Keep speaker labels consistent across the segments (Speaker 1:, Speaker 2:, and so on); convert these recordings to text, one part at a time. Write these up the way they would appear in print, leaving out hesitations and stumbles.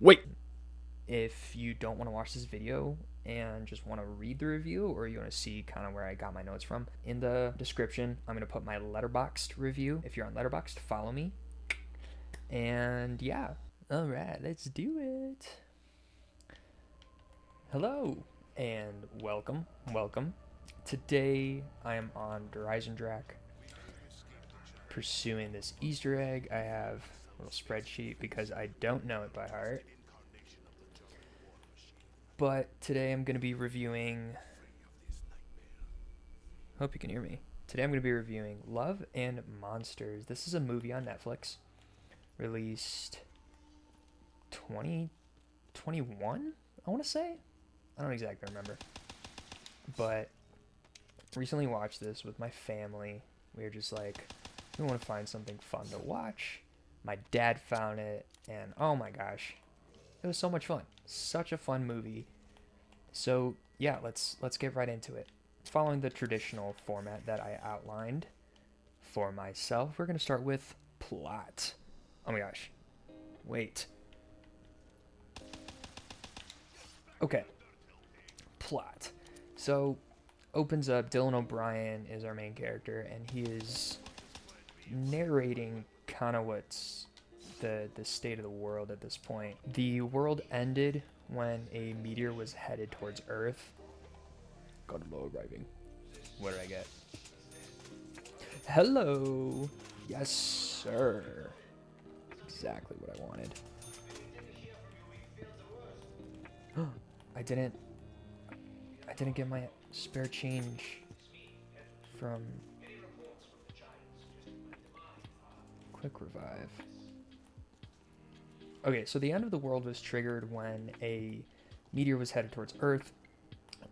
Speaker 1: Wait! If you don't want to watch this video and just want to read the review, or you want to see kind of where I got my notes from, in the description, I'm going to put my Letterboxd review. If you're on Letterboxd, follow me. And yeah. Alright, let's do it. Hello, and welcome. Today, I am on Eisendrache, pursuing this Easter egg. I have a little spreadsheet because I don't know it by heart. But today I'm going to be reviewing... Hope you can hear me. Today I'm going to be reviewing Love and Monsters. This is a movie on Netflix, released 2021, I want to say? I don't exactly remember. But recently watched this with my family. We were just like, we want to find something fun to watch. My dad found it, and oh my gosh, it was so much fun. Such a fun movie. So yeah, let's get right into it. Following the traditional format that I outlined for myself, we're gonna start with plot. Oh my gosh. Wait. Okay. Plot. So opens up, Dylan O'Brien is our main character, and he is narrating kind of what's the state of the world at this point. The world ended when a meteor was headed towards Earth. Got a low arriving. What did I get? Hello. Yes, sir. Exactly what I wanted. I didn't get my spare change from Quick Revive. Okay, so the end of the world was triggered when a meteor was headed towards Earth,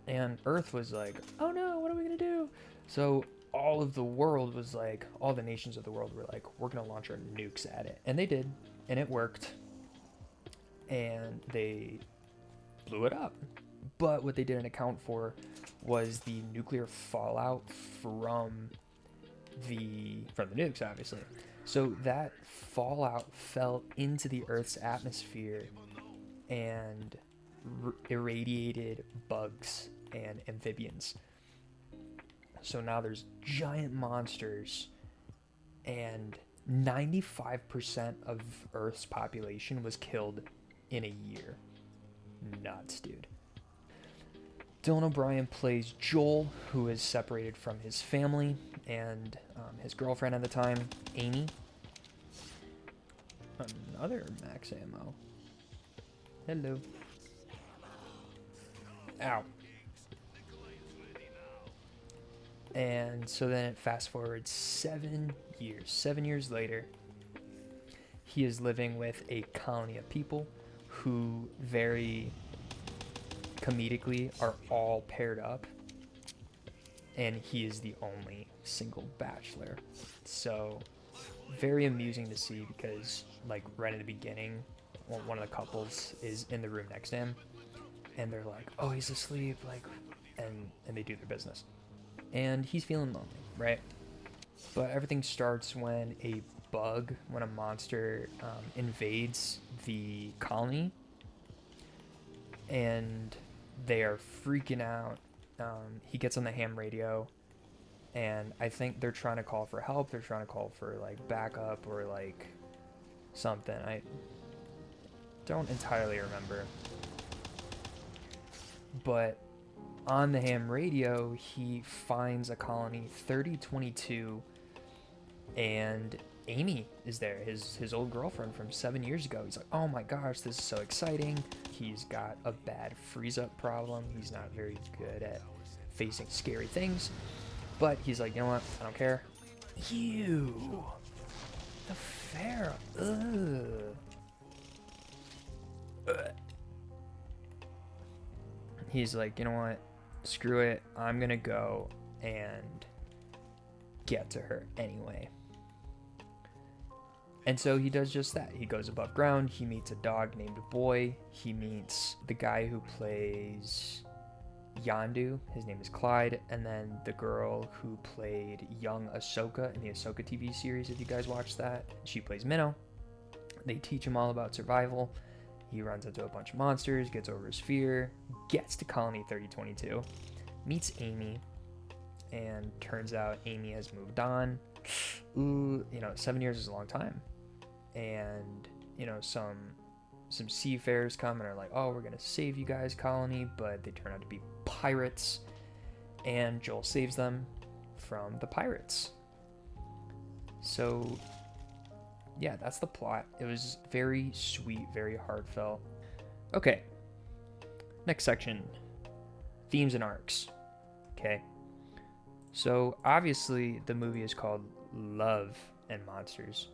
Speaker 1: and Earth was like, oh no, what are we gonna do? So all of the world was like, all the nations of the world were like, we're gonna launch our nukes at it. And they did, and it worked. And they blew it up. But what they didn't account for was the nuclear fallout from the nukes, obviously. So that fallout fell into the Earth's atmosphere and irradiated bugs and amphibians. So now there's giant monsters, and 95% of Earth's population was killed in a year. Nuts, dude. Dylan O'Brien plays Joel, who is separated from his family and his girlfriend at the time, Amy. Another max ammo. Hello. Ow. And so then it fast forwards 7 years. 7 years later, he is living with a colony of people who very comedically are all paired up, and he is the only single bachelor. So very amusing to see, because like right in the beginning, one of the couples is in the room next to him, and they're like, oh, he's asleep, like, and they do their business, and he's feeling lonely, right? But everything starts when a monster invades the colony, and they are freaking out. He gets on the ham radio, and I think they're trying to call for help. They're trying to call for like backup or like something. I don't entirely remember. But on the ham radio, he finds a colony 3022, and Amy is there, his old girlfriend from 7 years ago. He's like, oh my gosh, this is so exciting. He's got a bad freeze-up problem. He's not very good at facing scary things. But he's like, you know what? I don't care. You. The Pharaoh. Ugh. He's like, you know what? Screw it. I'm going to go and get to her anyway. And so he does just that. He goes above ground. He meets a dog named Boy. He meets the guy who plays Yondu. His name is Clyde. And then the girl who played young Ahsoka in the Ahsoka TV series, if you guys watched that. She plays Minnow. They teach him all about survival. He runs into a bunch of monsters, gets over his fear, gets to Colony 3022, meets Amy, and turns out Amy has moved on. Ooh, 7 years is a long time. And, some seafarers come and are like, oh, we're going to save you guys, Colony, but they turn out to be pirates. And Joel saves them from the pirates. So, yeah, that's the plot. It was very sweet, very heartfelt. Okay, next section, themes and arcs. Okay, so obviously the movie is called Love and Monsters,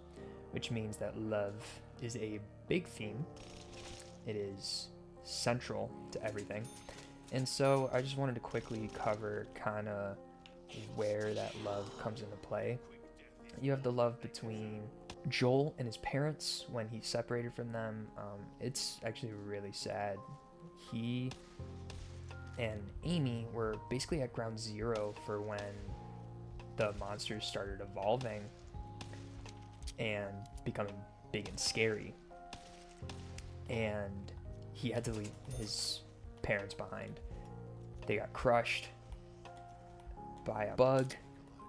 Speaker 1: which means that love is a big theme. It is central to everything. And so I just wanted to quickly cover kind of where that love comes into play. You have the love between Joel and his parents when he's separated from them. It's actually really sad. He and Amy were basically at ground zero for when the monsters started evolving and becoming big and scary. And he had to leave his parents behind. They got crushed by a bug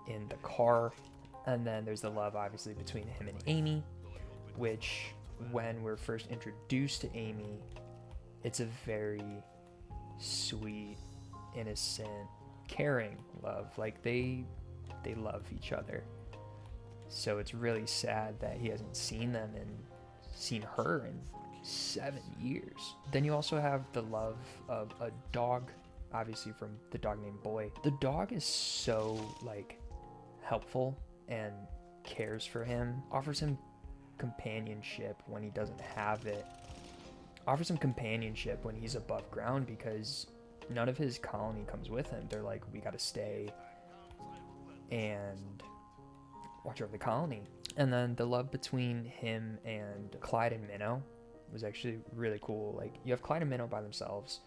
Speaker 1: in the car. And then there's the love, obviously, between him and Amy, which, when we're first introduced to Amy, it's a very sweet, innocent, caring love. Like, they love each other. So it's really sad that he hasn't seen them and seen her in 7 years. Then you also have the love of a dog, obviously from the dog named Boy. The dog is so, helpful and cares for him, offers him companionship when he doesn't have it, offers him companionship when he's above ground, because none of his colony comes with him. They're like, we gotta stay and watch over the colony. And then the love between him and Clyde and Minnow was actually really cool. Like, you have Clyde and Minnow by themselves.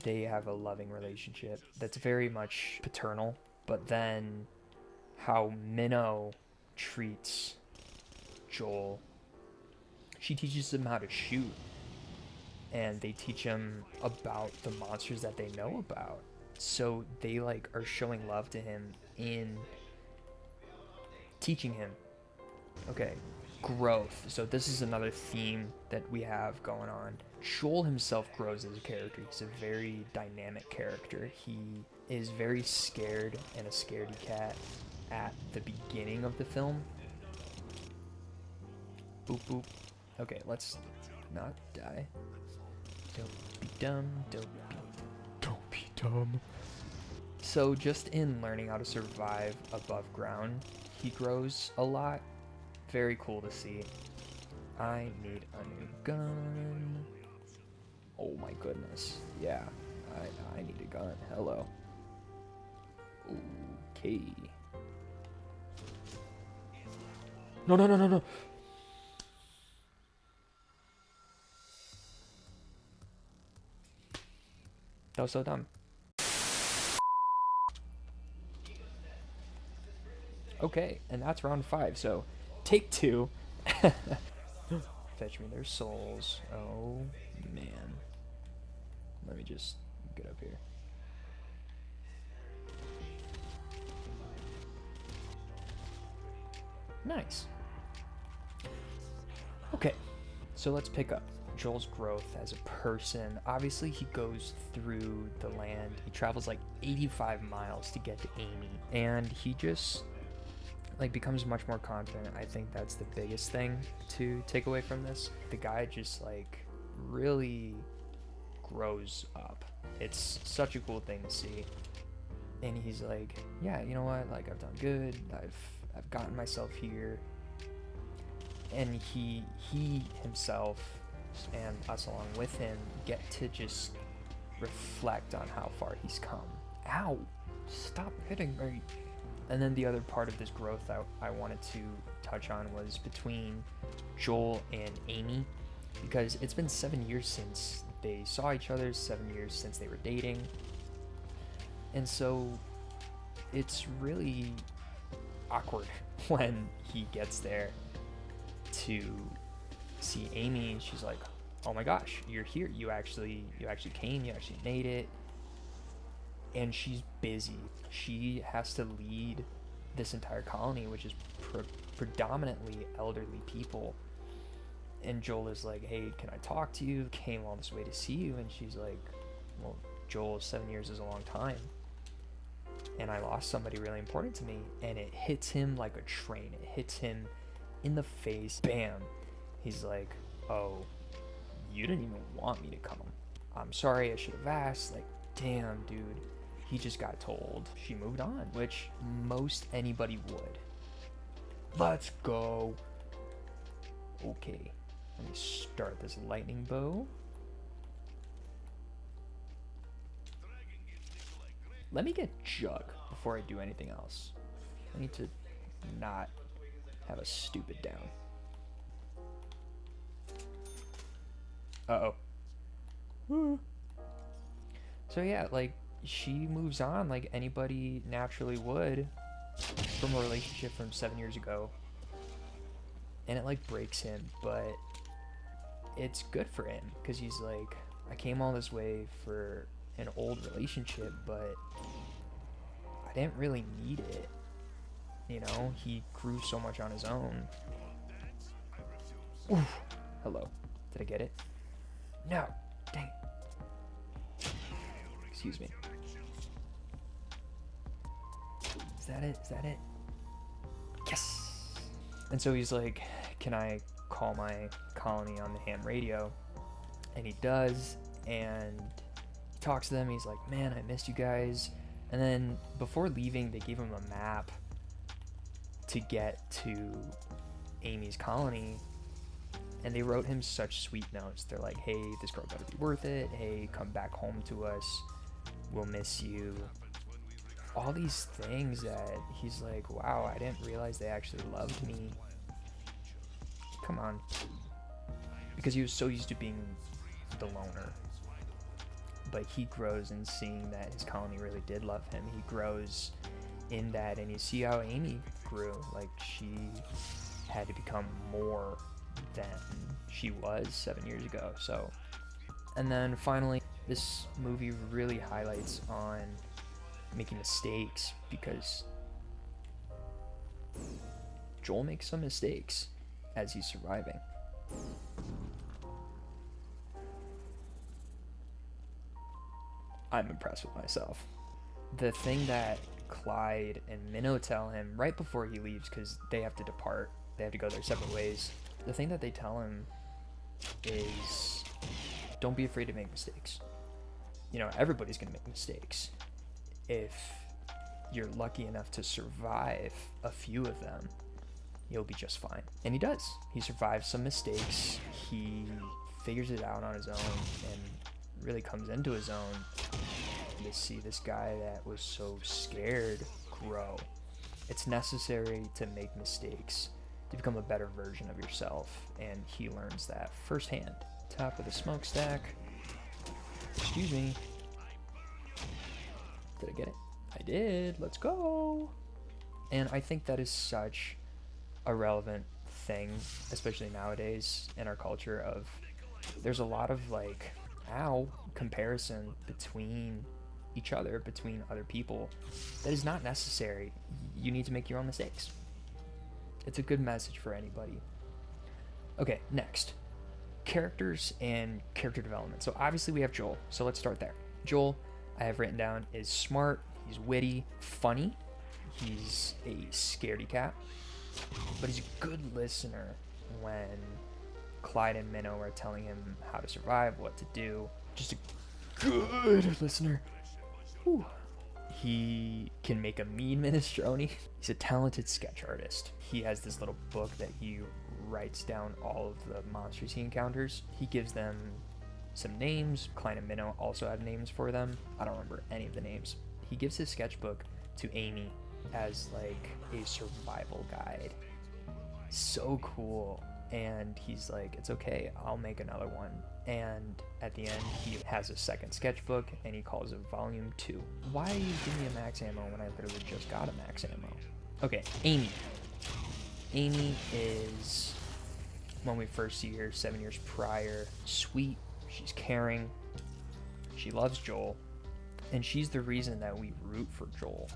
Speaker 1: They have a loving relationship that's very much paternal, but then how Minnow treats Joel, she teaches him how to shoot, and they teach him about the monsters that they know about. So they are showing love to him in teaching him. Okay, growth. So this is another theme that we have going on. Joel himself grows as a character. He's a very dynamic character. He is very scared and a scaredy cat at the beginning of the film. Boop boop. Okay, let's not die. Don't be dumb. Don't be dumb. So just in learning how to survive above ground, he grows a lot. Very cool to see. I need a new gun. Oh my goodness. Yeah, I need a gun. Hello. Okay. No. That was so dumb. Okay, and that's round 5, so take 2. Fetch me their souls. Oh, man. Let me just get up here. Nice. Okay, so let's pick up Joel's growth as a person. Obviously, he goes through the land. He travels 85 miles to get to Amy, and he just becomes much more confident. I think that's the biggest thing to take away from this. The guy just really grows up. It's such a cool thing to see. And he's like, yeah, you know what? I've done good. I've gotten myself here. And he himself and us along with him get to just reflect on how far he's come. Ow! Stop hitting me. And then the other part of this growth I wanted to touch on was between Joel and Amy, because it's been 7 years since they saw each other, 7 years since they were dating. And so it's really awkward when he gets there to see Amy. She's like, oh my gosh, you're here. You actually came. You actually made it. And she's busy. She has to lead this entire colony, which is predominantly elderly people. And Joel is like, hey, can I talk to you? Came all this way to see you. And she's like, well, Joel, 7 years is a long time. And I lost somebody really important to me. And it hits him like a train. It hits him in the face. Bam. He's like, oh, you didn't even want me to come. I'm sorry, I should have asked. Like, damn, dude. He just got told she moved on, which most anybody would. Let's go. Okay. Let me start this lightning bow. Let me get Jug before I do anything else. I need to not have a stupid down. Uh-oh. So yeah, like, she moves on like anybody naturally would from a relationship from 7 years ago. And it like breaks him, but it's good for him because he's like, I came all this way for an old relationship, but I didn't really need it. You know, he grew so much on his own. Oof. Hello. Did I get it? No. Dang. Excuse me. Is that it? Is that it? Yes! And so he's like, can I call my colony on the ham radio? And he does, and he talks to them. He's like, man, I missed you guys. And then before leaving, they gave him a map to get to Amy's colony. And they wrote him such sweet notes. They're like, hey, this girl better be worth it. Hey, come back home to us. We'll miss you. All these things that he's like, wow, I didn't realize they actually loved me. Come on. Because he was so used to being the loner. But he grows in seeing that his colony really did love him. He grows in that, and you see how Amy grew. Like, she had to become more than she was 7 years ago. So, and then finally, this movie really highlights on making mistakes, because Joel makes some mistakes as he's surviving. I'm impressed with myself. The thing that Clyde and Minnow tell him right before he leaves, because they have to depart, they have to go their separate ways. The thing that they tell him is, don't be afraid to make mistakes. You know, everybody's gonna make mistakes. If you're lucky enough to survive a few of them, you'll be just fine. And he does. He survives some mistakes. He figures it out on his own and really comes into his own. To see this guy that was so scared grow. It's necessary to make mistakes to become a better version of yourself, and he learns that firsthand. Top of the smokestack. Excuse me. Did I get it? I did. Let's go. And I think that is such a relevant thing, especially nowadays in our culture, of there's a lot of like, comparison between each other, between other people, that is not necessary. You need to make your own mistakes. It's a good message for anybody. Okay, next. Characters and character development. So obviously we have Joel, so let's start there. Joel, I have written down, is smart, he's witty, funny, he's a scaredy cat, but he's a good listener when Clyde and Minnow are telling him how to survive, what to do. Just a good listener. Whew. He can make a mean minestrone. He's a talented sketch artist. He has this little book that he writes down all of the monsters he encounters. He gives them some names. Clyde and Minnow also have names for them. I don't remember any of the names. He gives his sketchbook to Amy as like a survival guide. So cool. And he's like, it's okay, I'll make another one. And at the end, he has a second sketchbook, and he calls it Volume 2. Why are you giving me a max ammo when I literally just got a max ammo? Okay, Amy. Amy is when we first see her 7 years prior. Sweet, she's caring, she loves Joel, and she's the reason that we root for Joel.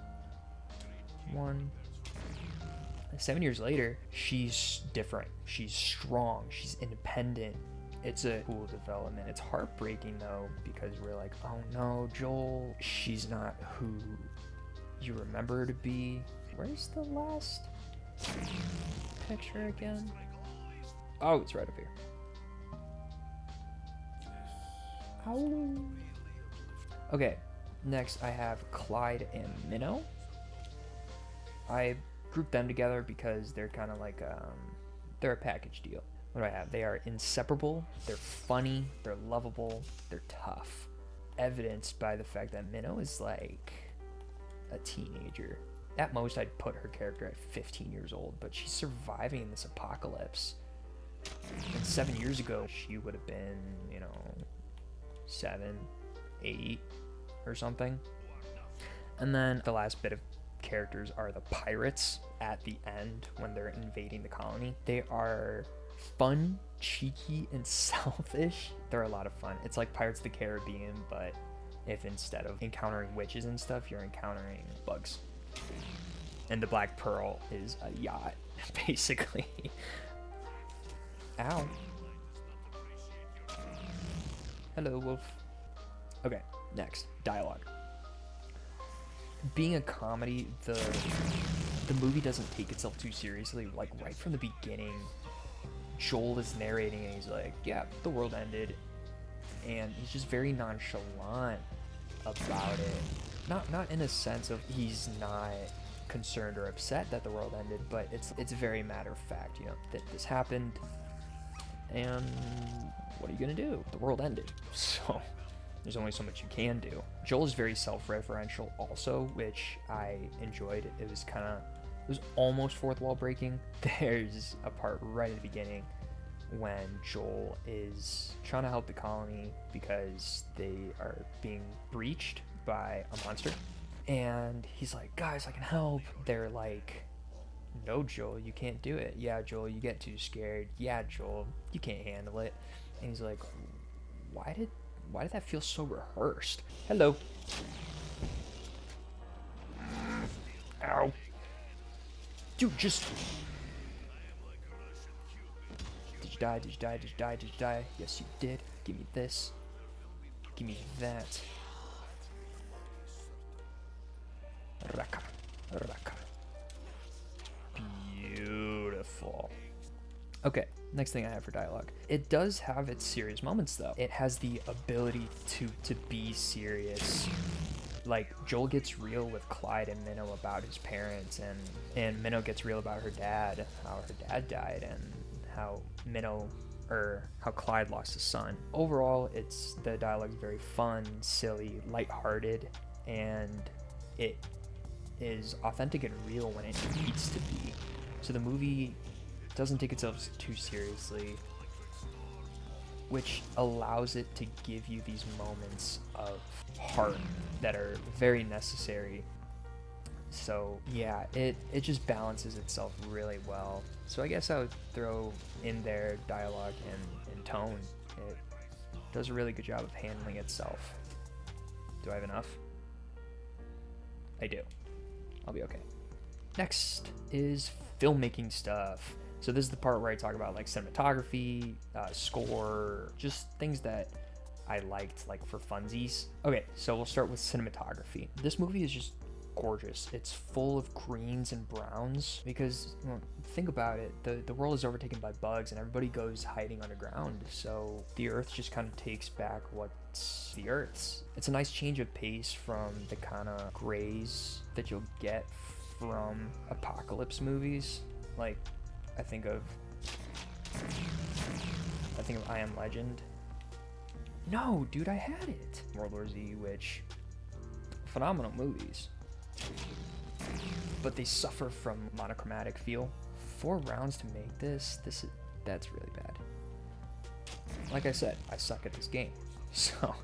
Speaker 1: 7 years later, she's different. She's strong. She's independent. It's a cool development. It's heartbreaking though, because we're like, oh no, Joel, she's not who you remember her to be. Where's the last picture again? Oh, it's right up here. Ow. Okay, next I have Clyde and Minnow. I grouped them together because they're kind of like, they're a package deal. What do I have? They are inseparable, they're funny, they're lovable, they're tough. Evidenced by the fact that Minnow is like a teenager. At most, I'd put her character at 15 years old, but she's surviving this apocalypse. And 7 years ago, she would have been, 7, 8, or something. And then the last bit of characters are the pirates at the end when they're invading the colony. They are fun, cheeky, and selfish. They're a lot of fun. It's like Pirates of the Caribbean, but if instead of encountering witches and stuff, you're encountering bugs. And the Black Pearl is a yacht, basically. Ow. Hello, wolf. Okay, next, dialogue. Being a comedy, the movie doesn't take itself too seriously. Like, right from the beginning, Joel is narrating and he's like, yeah, the world ended. And he's just very nonchalant about it. Not in a sense of he's not concerned or upset that the world ended, but it's very matter of fact, that this happened. And what are you gonna do? The world ended. So there's only so much you can do. Joel is very self-referential also, which I enjoyed. It was almost fourth wall breaking. There's a part right at the beginning when Joel is trying to help the colony because they are being breached by a monster. And he's like, guys, I can help. They're like, no, Joel, you can't do it. Yeah, Joel, you get too scared. Yeah, Joel, you can't handle it. And he's like, why did that feel so rehearsed? Hello. Ow. Dude, just... Did you die? Did you die? Did you die? Did you die? Yes, you did. Give me this. Give me that. Raka. Raka. Beautiful. Okay, next thing I have for dialogue. It does have its serious moments, though. It has the ability to be serious. Like, Joel gets real with Clyde and Minnow about his parents, and Minnow gets real about her dad, how her dad died, and how Clyde lost his son. Overall, the dialogue is very fun, silly, lighthearted, and it is authentic and real when it needs to be. So the movie doesn't take itself too seriously, which allows it to give you these moments of heart that are very necessary. So yeah, it just balances itself really well. So I guess I would throw in there dialogue and tone. It does a really good job of handling itself. Do I have enough? I do. I'll be okay. Next is filmmaking stuff. So this is the part where I talk about like cinematography, score, just things that I liked like for funsies. Okay, so we'll start with cinematography. This movie is just gorgeous. It's full of greens and browns because, think about it, the world is overtaken by bugs and everybody goes hiding underground. So the earth just kind of takes back what's the earth's. It's a nice change of pace from the kind of grays that you'll get from apocalypse movies. Like, I think of I Am Legend. No, dude, I had it. World War Z, which phenomenal movies, but they suffer from monochromatic feel. 4 rounds to make that's really bad. Like I said, I suck at this game, so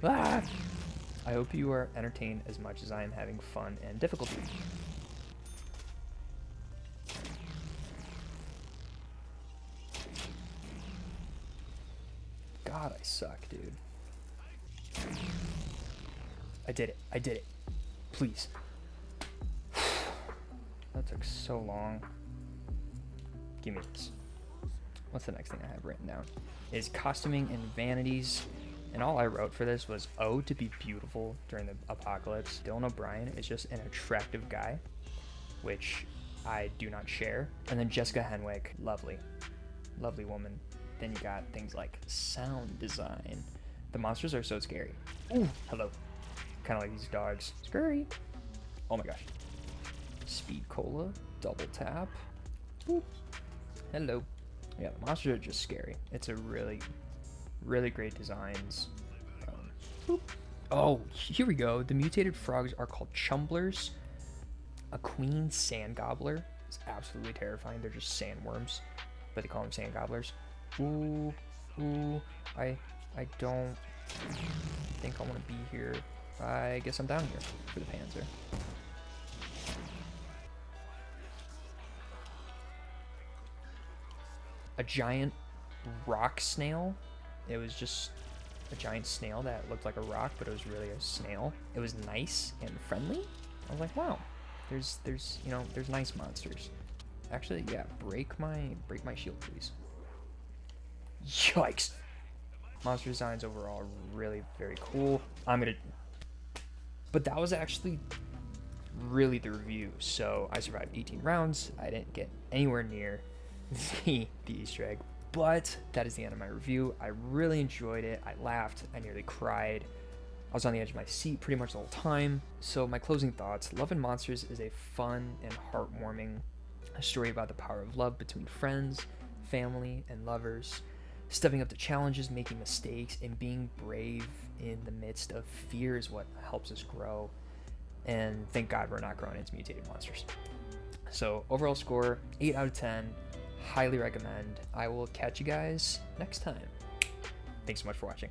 Speaker 1: I hope you are entertained as much as I am having fun and difficulty. guys suck, dude. I did it. I did it. Please. That took so long. Give me this. What's the next thing I have written down? Is costuming and vanities. And all I wrote for this was, oh, to be beautiful during the apocalypse. Dylan O'Brien is just an attractive guy, which I do not share. And then Jessica Henwick, lovely. Lovely woman. Then you got things like sound design. The monsters are so scary. Ooh, hello. Kind of like these dogs. Scurry. Oh my gosh. Speed cola. Double tap. Boop. Hello. Yeah, the monsters are just scary. It's a really great designs. Oh, here we go. The mutated frogs are called chumblers. A queen sand gobbler is absolutely terrifying. They're just sandworms, but they call them sand gobblers. Ooh, I don't think I want to be here. I guess I'm down here for the Panzer. A giant rock snail. It was just a giant snail that looked like a rock, but it was really a snail. It was nice and friendly. I was like, wow, there's nice monsters. Actually, yeah, break my shield, please. Yikes. Monster designs overall are really very cool. But that was actually really the review. So I survived 18 rounds. I didn't get anywhere near the Easter egg. But that is the end of my review. I really enjoyed it. I laughed. I nearly cried. I was on the edge of my seat pretty much the whole time. So my closing thoughts. Love and Monsters is a fun and heartwarming story about the power of love between friends, family, and lovers. Stepping up to challenges, making mistakes, and being brave in the midst of fear is what helps us grow. And thank God we're not growing into mutated monsters. So overall score, 8 out of 10. Highly recommend. I will catch you guys next time. Thanks so much for watching.